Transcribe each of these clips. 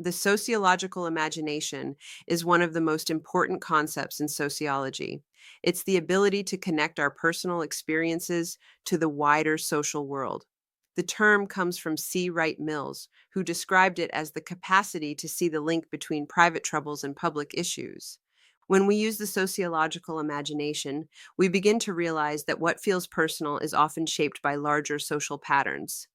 The sociological imagination is one of the most important concepts in sociology. It's the ability to connect our personal experiences to the wider social world. The term comes from C. Wright Mills, who described it as the capacity to see the link between private troubles and public issues. When we use the sociological imagination, we begin to realize that what feels personal is often shaped by larger social patterns.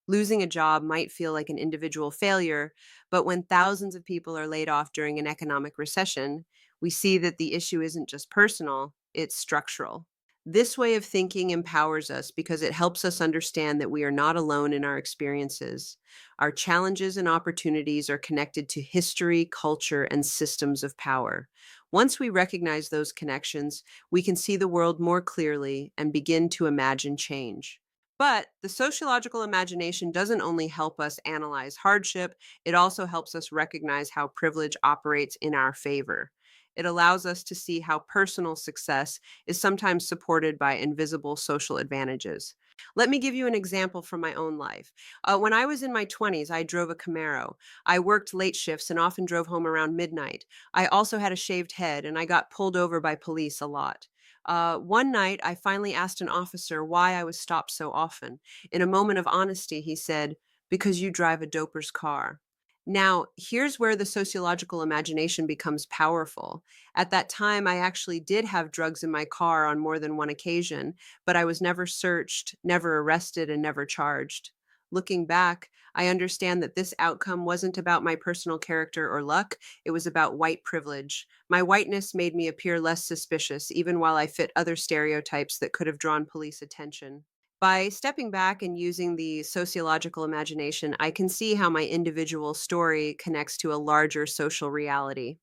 Losing a job might feel like an individual failure, but when thousands of people are laid off during an economic recession, we see that the issue isn't just personal, it's structural. This way of thinking empowers us because it helps us understand that we are not alone in our experiences. Our challenges and opportunities are connected to history, culture, and systems of power. Once we recognize those connections, we can see the world more clearly and begin to imagine change. But the sociological imagination doesn't only help us analyze hardship, it also helps us recognize how privilege operates in our favor. It allows us to see how personal success is sometimes supported by invisible social advantages. Let me give you an example from my own life. When I was in my 20s, I drove a Camaro. I worked late shifts and often drove home around midnight. I also had a shaved head, and I got pulled over by police a lot. One night, I finally asked an officer why I was stopped so often. In a moment of honesty, he said, "Because you drive a doper's car." Now, here's where the sociological imagination becomes powerful. At that time, I actually did have drugs in my car on more than one occasion, but I was never searched, never arrested, and never charged. Looking back, I understand that this outcome wasn't about my personal character or luck, it was about white privilege. My whiteness made me appear less suspicious, even while I fit other stereotypes that could have drawn police attention. By stepping back and using the sociological imagination, I can see how my individual story connects to a larger social reality.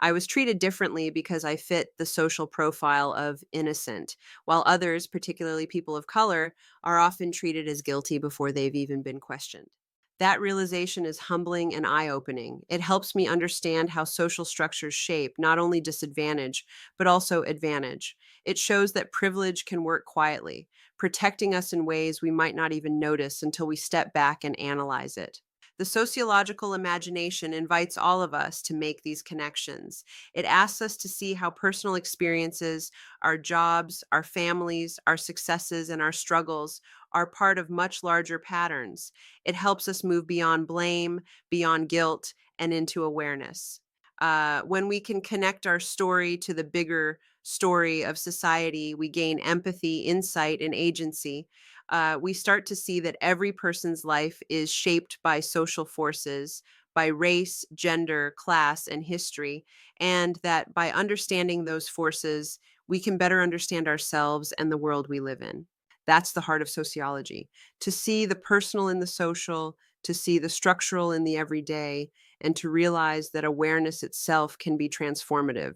I was treated differently because I fit the social profile of innocent, while others, particularly people of color, are often treated as guilty before they've even been questioned. That realization is humbling and eye opening. It helps me understand how social structures shape not only disadvantage, but also advantage. It shows that privilege can work quietly, protecting us in ways we might not even notice until we step back and analyze it. The sociological imagination invites all of us to make these connections. It asks us to see how personal experiences, our jobs, our families, our successes, and our struggles are part of much larger patterns. It helps us move beyond blame, beyond guilt, and into awareness. When we can connect our story to the bigger story of society, we gain empathy, insight, and agency. We start to see that every person's life is shaped by social forces, by race, gender, class, and history, and that by understanding those forces, we can better understand ourselves and the world we live in. That's the heart of sociology, to see the personal in the social, to see the structural in the everyday, and to realize that awareness itself can be transformative.